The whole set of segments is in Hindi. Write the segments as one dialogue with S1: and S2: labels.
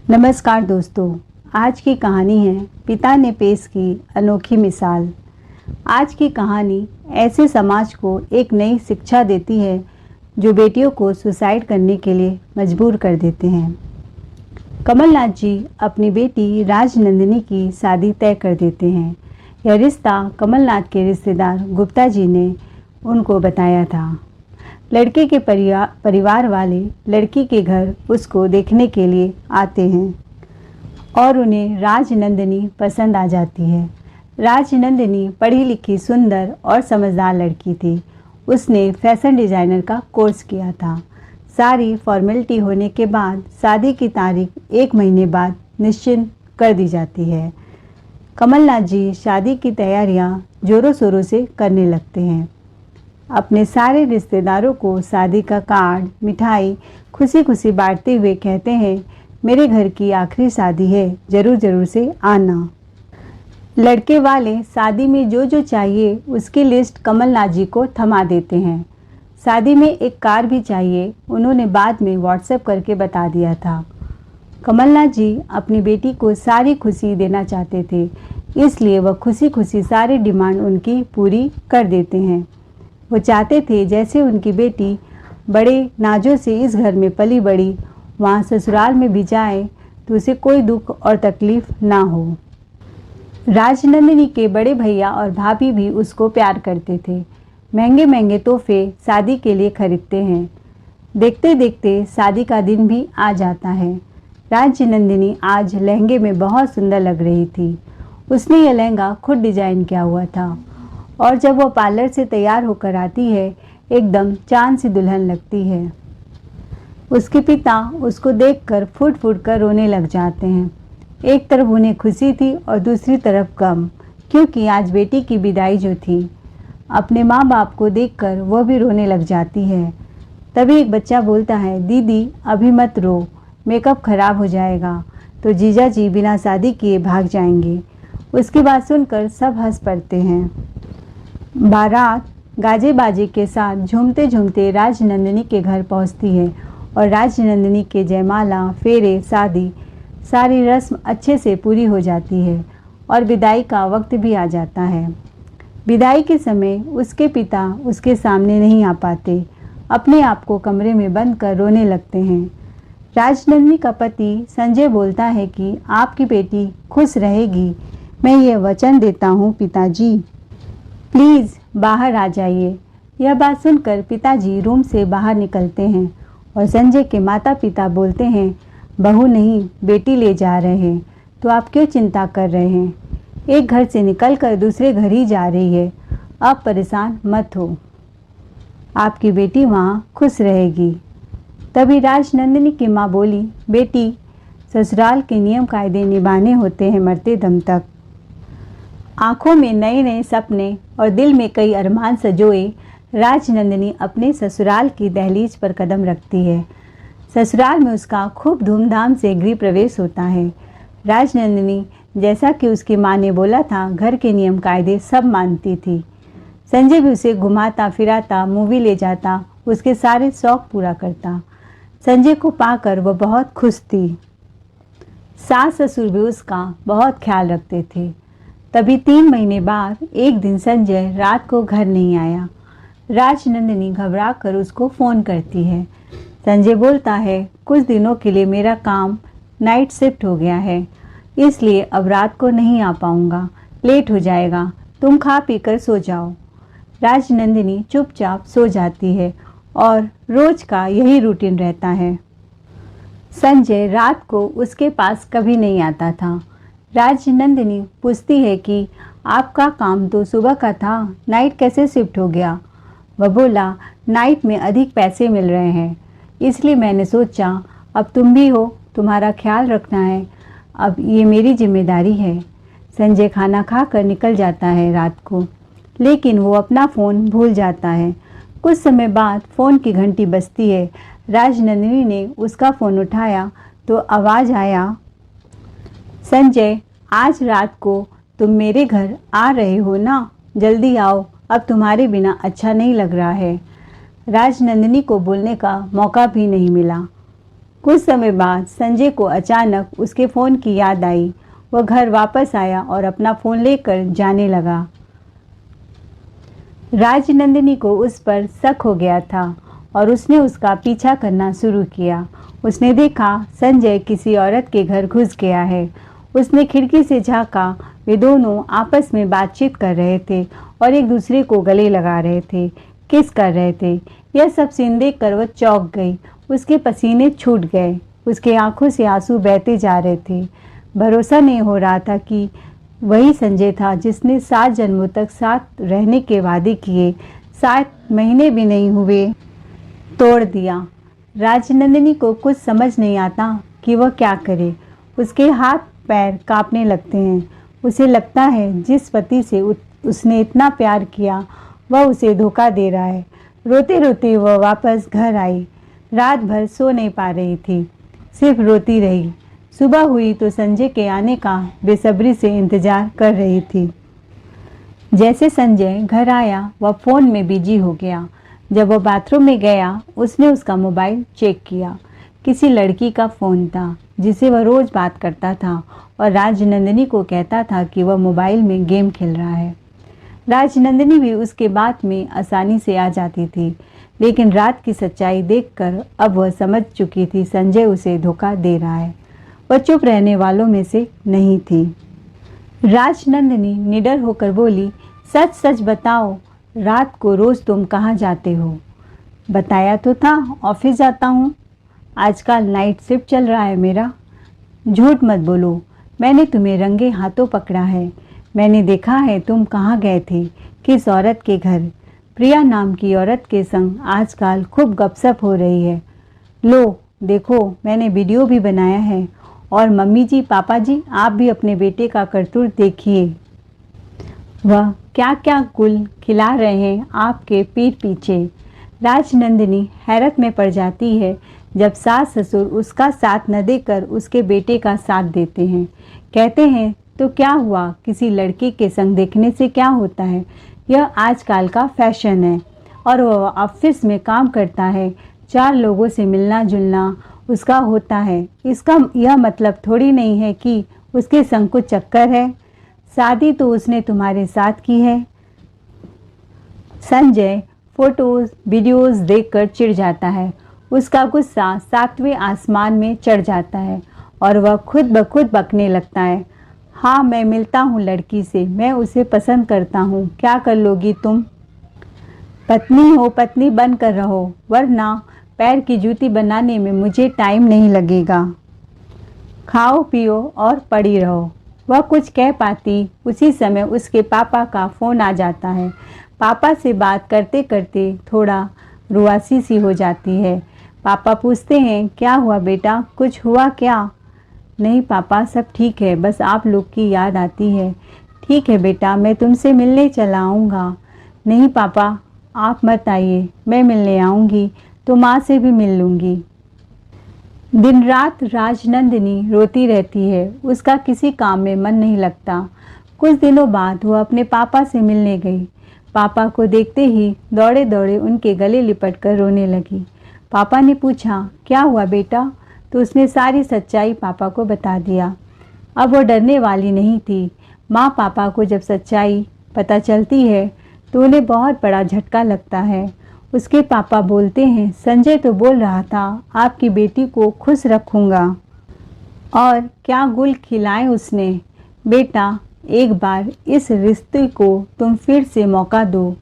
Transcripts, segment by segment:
S1: नमस्कार दोस्तों, आज की कहानी है पिता ने पेश की अनोखी मिसाल। आज की कहानी ऐसे समाज को एक नई शिक्षा देती है जो बेटियों को सुसाइड करने के लिए मजबूर कर देते हैं। कमलनाथ जी अपनी बेटी राजनंदिनी की शादी तय कर देते हैं। यह रिश्ता कमलनाथ के रिश्तेदार गुप्ता जी ने उनको बताया था। लड़के के परिवार वाले लड़की के घर उसको देखने के लिए आते हैं और उन्हें राजनंदिनी पसंद आ जाती है। राजनंदिनी पढ़ी लिखी, सुंदर और समझदार लड़की थी। उसने फैशन डिज़ाइनर का कोर्स किया था। सारी फॉर्मेलिटी होने के बाद शादी की तारीख 1 महीने बाद निश्चित कर दी जाती है। कमलनाथ जी शादी की तैयारियां जोरों शोरों से करने लगते हैं। अपने सारे रिश्तेदारों को शादी का कार्ड, मिठाई खुशी खुशी बांटते हुए कहते हैं, मेरे घर की आखिरी शादी है, ज़रूर से आना। लड़के वाले शादी में जो जो चाहिए उसकी लिस्ट कमलनाथ जी को थमा देते हैं। शादी में एक कार भी चाहिए, उन्होंने बाद में व्हाट्सएप करके बता दिया था। कमलनाथ जी अपनी बेटी को सारी खुशी देना चाहते थे, इसलिए वह खुशी खुशी सारी डिमांड उनकी पूरी कर देते हैं। वो चाहते थे जैसे उनकी बेटी बड़े नाजों से इस घर में पली बड़ी, वहाँ ससुराल में भी जाए तो उसे कोई दुख और तकलीफ ना हो। राजनंदिनी के बड़े भैया और भाभी भी उसको प्यार करते थे। महंगे महंगे तोहफे शादी के लिए खरीदते हैं। देखते देखते शादी का दिन भी आ जाता है। राजनंदिनी आज लहंगे में बहुत सुंदर लग रही थी। उसने यह लहंगा खुद डिजाइन किया हुआ था और जब वह पार्लर से तैयार होकर आती है, एकदम चांद सी दुल्हन लगती है। उसके पिता उसको देखकर फूट फूट कर रोने लग जाते हैं। एक तरफ उन्हें खुशी थी और दूसरी तरफ गम, क्योंकि आज बेटी की विदाई जो थी। अपने माँ बाप को देखकर वह भी रोने लग जाती है। तभी एक बच्चा बोलता है, दीदी अभी मत रो, मेकअप खराब हो जाएगा तो जीजा जी बिना शादी किए भाग जाएंगे। उसकी बात सुनकर सब हंस पड़ते हैं। बारात गाजे बाजे के साथ झूमते झूमते राजनंदिनी के घर पहुंचती है और राजनंदिनी के जयमाला, फेरे, शादी सारी रस्म अच्छे से पूरी हो जाती है और विदाई का वक्त भी आ जाता है। विदाई के समय उसके पिता उसके सामने नहीं आ पाते, अपने आप को कमरे में बंद कर रोने लगते हैं। राजनंदिनी का पति संजय बोलता है कि आपकी बेटी खुश रहेगी, मैं ये वचन देता हूँ पिताजी, प्लीज़ बाहर आ जाइए। यह बात सुनकर पिताजी रूम से बाहर निकलते हैं और संजय के माता पिता बोलते हैं, बहू नहीं बेटी ले जा रहे हैं, तो आप क्यों चिंता कर रहे हैं? एक घर से निकलकर दूसरे घर ही जा रही है, अब परेशान मत हो, आपकी बेटी वहाँ खुश रहेगी। तभी राजनंदिनी की माँ बोली, बेटी ससुराल के नियम कायदे निभाने होते हैं मरते दम तक। आंखों में नए नए सपने और दिल में कई अरमान सजोए राजनंदिनी अपने ससुराल की दहलीज पर कदम रखती है। ससुराल में उसका खूब धूमधाम से गृह प्रवेश होता है। राजनंदिनी जैसा कि उसकी माँ ने बोला था, घर के नियम कायदे सब मानती थी। संजय भी उसे घुमाता फिराता, मूवी ले जाता, उसके सारे शौक पूरा करता। संजय को पाकर वह बहुत खुश थी। सास ससुर भी उसका बहुत ख्याल रखते थे। तभी 3 महीने बाद एक दिन संजय रात को घर नहीं आया। राजनंदिनी घबरा कर उसको फ़ोन करती है। संजय बोलता है, कुछ दिनों के लिए मेरा काम नाइट शिफ्ट हो गया है, इसलिए अब रात को नहीं आ पाऊँगा, लेट हो जाएगा, तुम खा पी कर सो जाओ। राजनंदिनी चुपचाप सो जाती है और रोज का यही रूटीन रहता है। संजय रात को उसके पास कभी नहीं आता था। राजनंदिनी पूछती है कि आपका काम तो सुबह का था, नाइट कैसे शिफ्ट हो गया? वह बोला, नाइट में अधिक पैसे मिल रहे हैं, इसलिए मैंने सोचा अब तुम भी हो, तुम्हारा ख्याल रखना है, अब ये मेरी जिम्मेदारी है। संजय खाना खाकर निकल जाता है रात को, लेकिन वो अपना फ़ोन भूल जाता है। कुछ समय बाद फ़ोन की घंटी बजती है। राजनंदिनी ने उसका फ़ोन उठाया तो आवाज़ आया, संजय आज रात को तुम मेरे घर आ रहे हो ना? जल्दी आओ, अब तुम्हारे बिना अच्छा नहीं लग रहा है। राजनंदिनी को बोलने का मौका भी नहीं मिला। कुछ समय बाद संजय को अचानक उसके फ़ोन की याद आई। वह घर वापस आया और अपना फ़ोन लेकर जाने लगा। राजनंदिनी को उस पर शक हो गया था और उसने उसका पीछा करना शुरू किया। उसने देखा संजय किसी औरत के घर घुस गया है। उसने खिड़की से झांका। वे दोनों आपस में बातचीत कर रहे थे और एक दूसरे को गले लगा रहे थे, किस कर रहे थे। यह सब सीन देखकर वह चौंक गई। उसके पसीने छूट गए। उसके आंखों से आंसू बहते जा रहे थे। भरोसा नहीं हो रहा था कि वही संजय था जिसने 7 जन्मों तक साथ रहने के वादे किए। 7 महीने भी नहीं हुए तोड़ दिया। राजनंदिनी को कुछ समझ नहीं आता कि वह क्या करे। उसके हाथ पैर कांपने लगते हैं। उसे लगता है जिस पति से उसने इतना प्यार किया वह उसे धोखा दे रहा है। रोते रोते वह वापस घर आई। रात भर सो नहीं पा रही थी, सिर्फ रोती रही। सुबह हुई तो संजय के आने का बेसब्री से इंतजार कर रही थी। जैसे संजय घर आया वह फ़ोन में बिजी हो गया। जब वह बाथरूम में गया उसने उसका मोबाइल चेक किया। किसी लड़की का फ़ोन था जिसे वह रोज़ बात करता था और राजनंदिनी को कहता था कि वह मोबाइल में गेम खेल रहा है। राजनंदिनी भी उसके बात में आसानी से आ जाती थी, लेकिन रात की सच्चाई देखकर अब वह समझ चुकी थी संजय उसे धोखा दे रहा है। वह चुप रहने वालों में से नहीं थी। राजनंदिनी निडर होकर बोली, सच सच बताओ, रात को रोज़ तुम कहाँ जाते हो? बताया तो था, ऑफिस जाता हूँ। आजकल नाइट शिफ्ट चल रहा है मेरा। झूठ मत बोलो, मैंने तुम्हें रंगे हाथों पकड़ा है। मैंने देखा है तुम कहाँ गए थे, किस औरत के घर। प्रिया नाम की औरत के संग आजकल खूब गपशप हो रही है। लो देखो, मैंने वीडियो भी बनाया है। और मम्मी जी, पापा जी, आप भी अपने बेटे का करतूत देखिए। वह क्या क्या गुल खिला रहे हैं आपके पीठ पीछे। राजनंदिनी हैरत में पड़ जाती है जब सास ससुर उसका साथ न देकर उसके बेटे का साथ देते हैं। कहते हैं तो क्या हुआ, किसी लड़के के संग देखने से क्या होता है, यह आजकल का फैशन है। और वह ऑफिस में काम करता है, 4 लोगों से मिलना जुलना उसका होता है। इसका यह मतलब थोड़ी नहीं है कि उसके संग कुछ चक्कर है। शादी तो उसने तुम्हारे साथ की है। संजय फोटोज वीडियोस देखकर चिढ़ जाता है। उसका गुस्सा 7वें आसमान में चढ़ जाता है और वह खुद ब खुद बकने लगता है। हाँ, मैं मिलता हूँ लड़की से, मैं उसे पसंद करता हूँ। क्या कर लोगी तुम? पत्नी हो, पत्नी बनकर रहो, वरना पैर की जूती बनाने में मुझे टाइम नहीं लगेगा। खाओ पियो और पड़ी रहो। वह कुछ कह पाती, उसी समय उसके पापा का फ़ोन आ जाता है। पापा से बात करते करते थोड़ा रुआसी सी हो जाती है। पापा पूछते हैं, क्या हुआ बेटा, कुछ हुआ क्या? नहीं पापा, सब ठीक है, बस आप लोग की याद आती है। ठीक है बेटा, मैं तुमसे मिलने चला आऊँगा। नहीं पापा, आप मत आइए, मैं मिलने आऊँगी तो माँ से भी मिल लूँगी। दिन रात राजनंदिनी रोती रहती है। उसका किसी काम में मन नहीं लगता। कुछ दिनों बाद वह अपने पापा से मिलने गई। पापा को देखते ही दौड़े दौड़े उनके गले लिपट कर रोने लगी। पापा ने पूछा, क्या हुआ बेटा? तो उसने सारी सच्चाई पापा को बता दिया। अब वो डरने वाली नहीं थी। माँ पापा को जब सच्चाई पता चलती है तो उन्हें बहुत बड़ा झटका लगता है। उसके पापा बोलते हैं, संजय तो बोल रहा था आपकी बेटी को खुश रखूँगा, और क्या गुल खिलाए उसने। बेटा, एक बार इस रिश्ते को तुम फिर से मौका दो।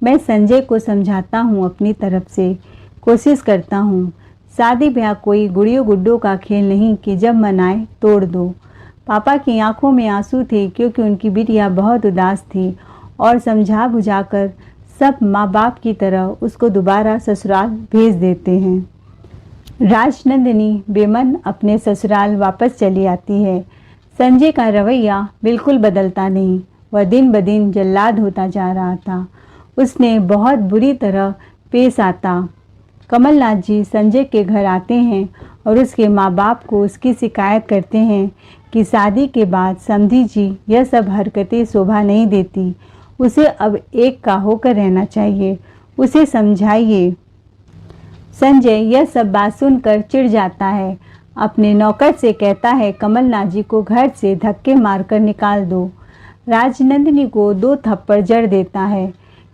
S1: मैं संजय को समझाता हूँ, अपनी तरफ से कोशिश करता हूँ। शादी ब्याह कोई गुड़ियों गुड्डों का खेल नहीं कि जब मन आए तोड़ दो। पापा की आंखों में आंसू थे क्योंकि उनकी बिटिया बहुत उदास थी और समझा बुझाकर सब माँ बाप की तरह उसको दोबारा ससुराल भेज देते हैं। राजनंदिनी बेमन अपने ससुराल वापस चली आती है। संजय का रवैया बिल्कुल बदलता नहीं। वह दिन ब दिन जल्लाद होता जा रहा था। उसने बहुत बुरी तरह पेश आता। कमलनाथ जी संजय के घर आते हैं और उसके माँ बाप को उसकी शिकायत करते हैं कि शादी के बाद समधी जी यह सब हरकतें शोभा नहीं देती। उसे अब एक का होकर रहना चाहिए। उसे समझाइए। संजय यह सब बात सुनकर चिढ़ जाता है। अपने नौकर से कहता है कमलनाथ जी को घर से धक्के मारकर निकाल दो। राजनंदिनी को 2 थप्पड़ जड़ देता है।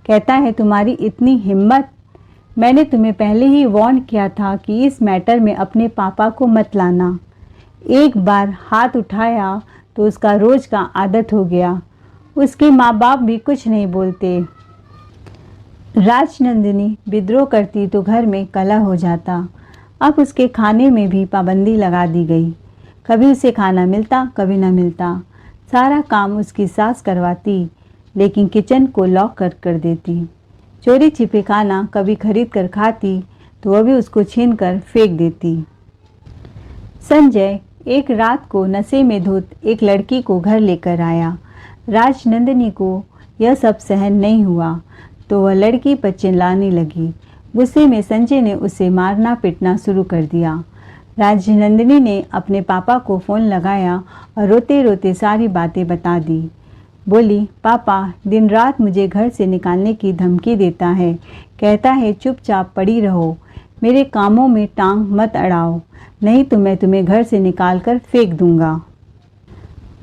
S1: कहता है तुम्हारी इतनी हिम्मत, मैंने तुम्हें पहले ही वार्न किया था कि इस मैटर में अपने पापा को मत लाना। एक बार हाथ उठाया तो उसका रोज का आदत हो गया। उसके माँ बाप भी कुछ नहीं बोलते। राजनंदिनी विद्रोह करती तो घर में कलह हो जाता। अब उसके खाने में भी पाबंदी लगा दी गई। कभी उसे खाना मिलता, कभी न मिलता। सारा काम उसकी सास करवाती, लेकिन किचन को लॉक कर देती। चोरी छिपे खाना कभी खरीद कर खाती तो वह भी उसको छीन कर फेंक देती। संजय एक रात को नशे में धुत एक लड़की को घर लेकर आया। राजनंदिनी को यह सब सहन नहीं हुआ तो वह लड़की पर चिल्लाने लगी। गुस्से में संजय ने उसे मारना पीटना शुरू कर दिया। राजनंदिनी ने अपने पापा को फ़ोन लगाया और रोते रोते सारी बातें बता दी। बोली, पापा दिन रात मुझे घर से निकालने की धमकी देता है। कहता है चुपचाप पड़ी रहो, मेरे कामों में टांग मत अड़ाओ, नहीं तो मैं तुम्हें घर से निकाल कर फेंक दूंगा।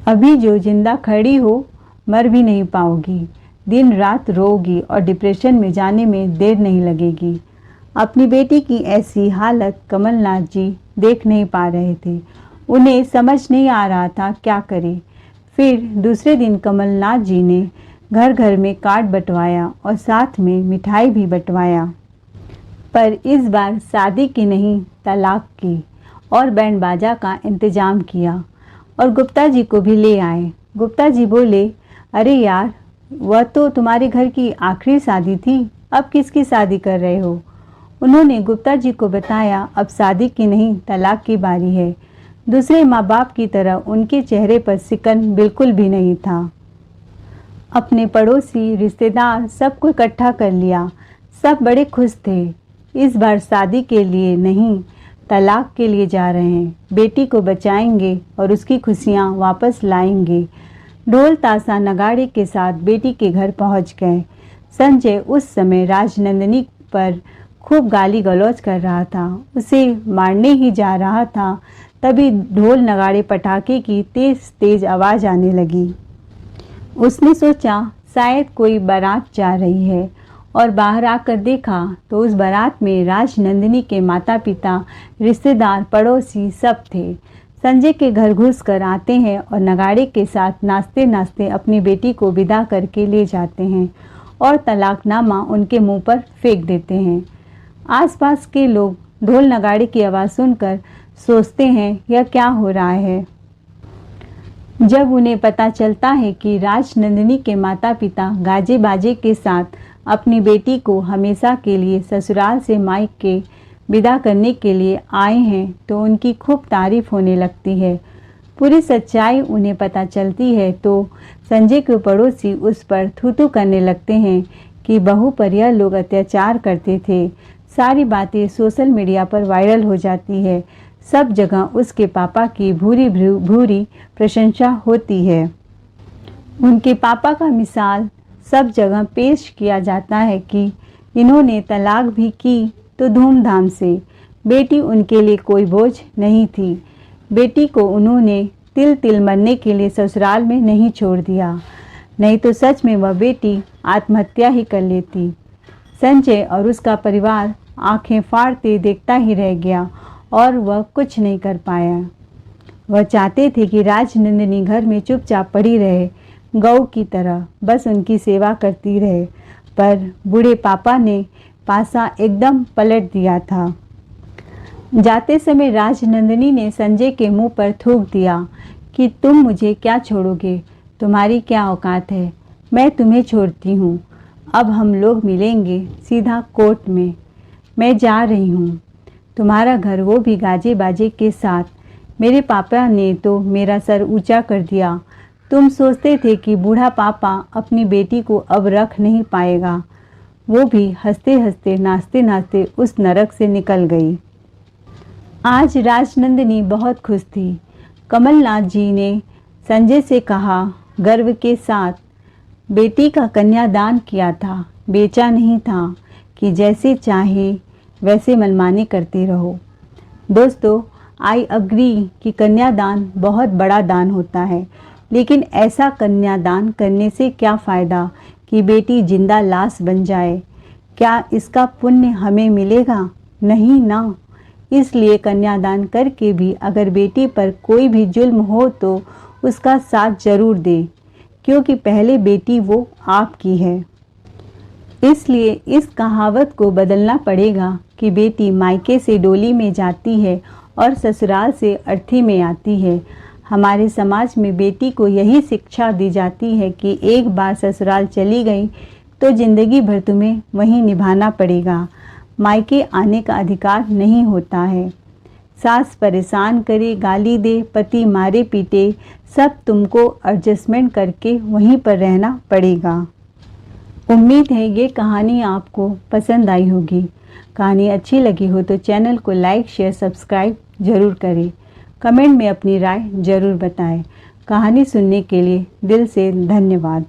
S1: अभी जो जिंदा खड़ी हो मर भी नहीं पाओगी। दिन रात रोगी और डिप्रेशन में जाने में देर नहीं लगेगी। अपनी बेटी की ऐसी हालत कमलनाथ जी देख नहीं पा रहे थे। उन्हें समझ नहीं आ रहा था क्या करे। फिर दूसरे दिन कमलनाथ जी ने घर घर में कार्ड बंटवाया और साथ में मिठाई भी बंटवाया, पर इस बार शादी की नहीं तलाक की, और बैंड बाजा का इंतजाम किया और गुप्ता जी को भी ले आए। गुप्ता जी बोले, अरे यार वह तो तुम्हारे घर की आखिरी शादी थी, अब किसकी शादी कर रहे हो। उन्होंने गुप्ता जी को बताया अब शादी की नहीं तलाक की बारी है। दूसरे माँ बाप की तरह उनके चेहरे पर सिकन बिल्कुल भी नहीं था। अपने पड़ोसी रिश्तेदार सबको इकट्ठा कर लिया। सब बड़े खुश थे। इस बार शादी के लिए नहीं तलाक के लिए जा रहे हैं। बेटी को बचाएंगे और उसकी खुशियाँ वापस लाएंगे। ढोल ताशा नगाड़े के साथ बेटी के घर पहुंच गए। संजय उस समय राजनंदिनी पर खूब गाली गलौज कर रहा था। उसे मारने ही जा रहा था, तभी ढोल नगाड़े पटाखे की तेज तेज आवाज़ आने लगी। उसने सोचा शायद कोई बारात जा रही है और बाहर आकर देखा तो उस बारात में राजनंदिनी के माता पिता, रिश्तेदार, पड़ोसी सब थे। संजय के घर घुस कर आते हैं और नगाड़े के साथ नाचते नाचते अपनी बेटी को विदा करके ले जाते हैं और तलाकनामा उनके मुंह पर फेंक देते हैं। आसपास के लोग ढोल नगाड़े की आवाज़ सुनकर सोचते हैं यह क्या हो रहा है। जब उन्हें पता चलता है कि राजनंदिनी के माता पिता गाजे बाजे के साथ अपनी बेटी को हमेशा के लिए ससुराल से मायके विदा करने के लिए आए हैं तो उनकी खूब तारीफ होने लगती है। पूरी सच्चाई उन्हें पता चलती है तो संजय के पड़ोसी उस पर थू-थू करने लगते हैं कि बहू पर यह लोग अत्याचार करते थे। सारी बातें सोशल मीडिया पर वायरल हो जाती है। सब जगह उसके पापा की भूरी भूरी प्रशंसा होती है। उनके पापा का मिसाल सब जगह पेश किया जाता है कि इन्होंने तलाक भी की तो धूमधाम से। बेटी उनके लिए कोई बोझ नहीं थी। बेटी को उन्होंने तिल तिल मरने के लिए ससुराल में नहीं छोड़ दिया, नहीं तो सच में वह बेटी आत्महत्या ही कर लेती। संजय और उसका परिवार आंखें फाड़ते देखता ही रह गया और वह कुछ नहीं कर पाया। वह चाहते थे कि राजनंदिनी घर में चुपचाप पड़ी रहे, गौ की तरह बस उनकी सेवा करती रहे, पर बूढ़े पापा ने पासा एकदम पलट दिया था। जाते समय राजनंदिनी ने संजय के मुंह पर थूक दिया कि तुम मुझे क्या छोड़ोगे, तुम्हारी क्या औकात है, मैं तुम्हें छोड़ती हूँ। अब हम लोग मिलेंगे सीधा कोर्ट में। मैं जा रही हूँ, तुम्हारा घर वो भी गाजे बाजे के साथ। मेरे पापा ने तो मेरा सर ऊंचा कर दिया। तुम सोचते थे कि बूढ़ा पापा अपनी बेटी को अब रख नहीं पाएगा। वो भी हंसते हंसते नाचते नाचते उस नरक से निकल गई। आज राजनंदिनी बहुत खुश थी। कमलनाथ जी ने संजय से कहा गर्व के साथ, बेटी का कन्यादान किया था, बेचा नहीं था कि जैसे चाहे वैसे मनमानी करते रहो। दोस्तों, आई अग्री कि कन्यादान बहुत बड़ा दान होता है, लेकिन ऐसा कन्यादान करने से क्या फ़ायदा कि बेटी जिंदा लाश बन जाए? क्या इसका पुण्य हमें मिलेगा? नहीं ना। इसलिए कन्यादान करके भी अगर बेटी पर कोई भी जुल्म हो तो उसका साथ जरूर दे, क्योंकि पहले बेटी वो आपकी है। इसलिए इस कहावत को बदलना पड़ेगा कि बेटी मायके से डोली में जाती है और ससुराल से अर्थी में आती है। हमारे समाज में बेटी को यही शिक्षा दी जाती है कि एक बार ससुराल चली गई तो जिंदगी भर तुम्हें वहीं निभाना पड़ेगा, मायके आने का अधिकार नहीं होता है। सास परेशान करे, गाली दे, पति मारे पीटे, सब तुमको एडजस्टमेंट करके वहीं पर रहना पड़ेगा। उम्मीद है ये कहानी आपको पसंद आई होगी। कहानी अच्छी लगी हो तो चैनल को लाइक, शेयर, सब्सक्राइब जरूर करें। कमेंट में अपनी राय जरूर बताएं। कहानी सुनने के लिए दिल से धन्यवाद।